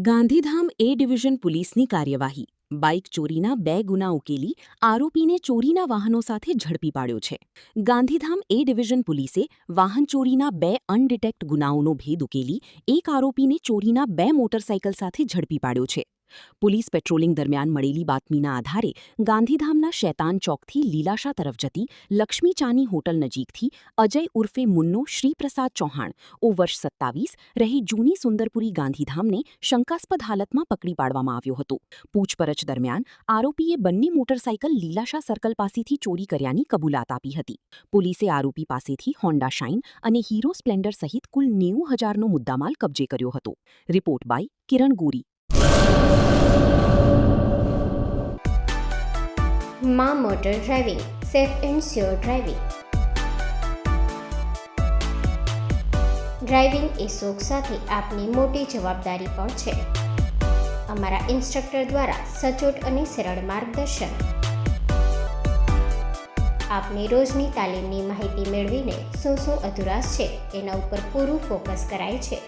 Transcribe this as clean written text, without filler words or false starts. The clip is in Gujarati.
ગાંધીધામ એ ડિવિઝન પોલીસની કાર્યવાહી. બાઇક ચોરીના 2 ગુના ઉકેલી આરોપીને ચોરીના વાહનો સાથે ઝડપી પાડ્યો છે. ગાંધીધામ એ ડિવિઝન પોલીસે વાહન ચોરીના 2 અનડિટેક્ટ ગુનાઓનો ભેદ ઉકેલી એક આરોપીને ચોરીના 2 મોટરસાયકલ સાથે ઝડપી પાડ્યો છે. પોલીસ પેટ્રોલિંગ દરમિયાન મળેલી બાતમીના આધારે ગાંધીધામના શૈતાન ચોકથી લીલાશા તરફ જતી લક્ષ્મી ચાની હોટલ નજીકથી અજય ઉર્ફે મુન્નો શ્રીપ્રસાદ ચૌહાણ વર્ષ 27 રહી જૂની સુંદરપુરી ગાંધીધામને શંકાસ્પદ હાલતમાં પકડી પાડવામાં આવ્યો હતો. પૂછપરછ દરમિયાન આરોપીએ બંને મોટરસાયકલ લીલાશા સર્કલ પાસેથી ચોરી કર્યાની કબૂલાત આપી હતી. પોલીસે આરોપી પાસેથી હોન્ડા શાઇન અને હીરો સ્પ્લેન્ડર સહિત કુલ 90,000નો મુદ્દામાલ કબજે કર્યો હતો. Report by Kiran Gori. માં motor driving, safe and sure driving. Driving એ શોખ સાથે આપની મોટી જવાબદારી પણ છે. અમારા ઇન્સ્ટ્રક્ટર દ્વારા સચોટ અને સરળ માર્ગદર્શન. આપની રોજની તાલીમની માહિતી મેળવીને શું અધુરાશ છે એના ઉપર પૂરું ફોકસ કરાય છે.